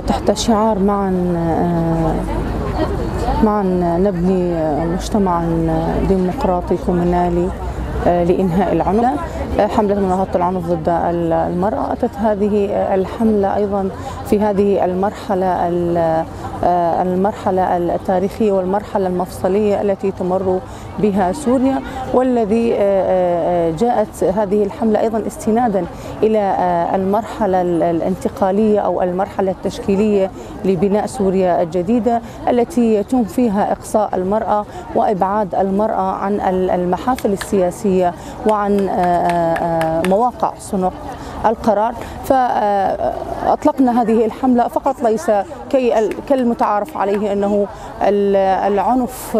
تحت شعار معا نبني مجتمعا ديمقراطي كومونالي لإنهاء العنف. حملة مناهضة العنف ضد المرأة أتت هذه الحملة أيضا في هذه المرحلة التاريخية والمرحلة المفصلية التي تمر بها سوريا، والذي جاءت هذه الحملة أيضا استنادا إلى المرحلة الانتقالية أو المرحلة التشكيلية لبناء سوريا الجديدة، التي يتم فيها إقصاء المرأة وإبعاد المرأة عن المحافل السياسية وعن مواقع صنع القرار. فأطلقنا هذه الحملة فقط ليس كالمتعارف عليه أنه العنف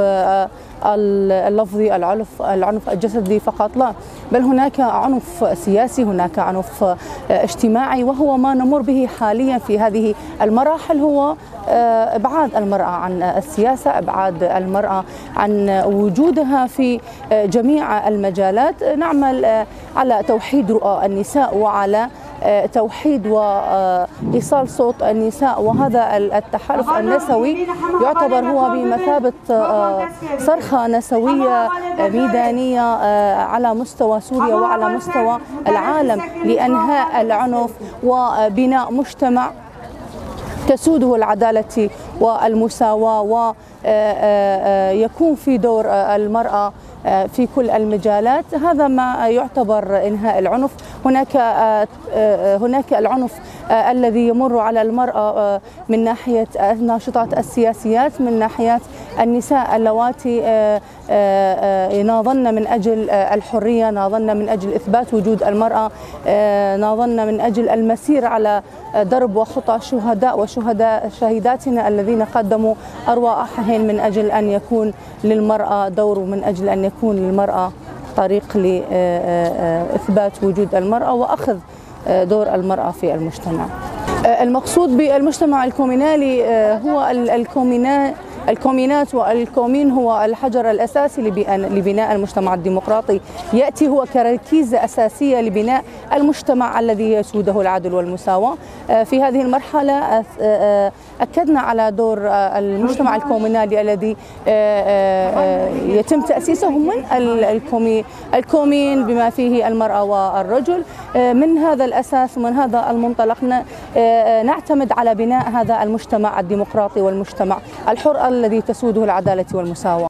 اللفظي، العنف الجسدي فقط، لا، بل هناك عنف سياسي، هناك عنف اجتماعي، وهو ما نمر به حاليا في هذه المراحل هو إبعاد المرأة عن السياسة، إبعاد المرأة عن وجودها في جميع المجالات. نعمل على توحيد رؤى النساء وعلى توحيد وإيصال صوت النساء، وهذا التحالف النسوي يعتبر هو بمثابة صرخة نسوية ميدانية على مستوى سوريا وعلى مستوى العالم لإنهاء العنف وبناء مجتمع تسوده العدالة والمساواة، ويكون في دور المرأة في كل المجالات. هذا ما يعتبر إنهاء العنف. هناك العنف الذي يمر على المرأة من ناحية الناشطات السياسيات، من ناحية النساء اللواتي ناضلن من أجل الحرية، ناضلن من أجل إثبات وجود المرأة، ناضلن من أجل المسير على درب وخطى الشهداء شهيداتنا الذين قدموا أرواحهم من أجل أن يكون للمرأة دور، ومن أجل أن يكون للمرأة طريق لإثبات وجود المرأة وأخذ دور المرأة في المجتمع. المقصود بالمجتمع الكومينالي هو الكومينات، والكومين هو الحجر الأساسي لبناء المجتمع الديمقراطي. يأتي هو كركيزة أساسية لبناء المجتمع الذي يسوده العدل والمساواة. في هذه المرحلة أكدنا على دور المجتمع الكومينالي الذي يتم تأسيسه من الكومين بما فيه المرأة والرجل. من هذا الأساس ومن هذا المنطلق نعتمد على بناء هذا المجتمع الديمقراطي والمجتمع الحر الذي تسوده العدالة والمساواة.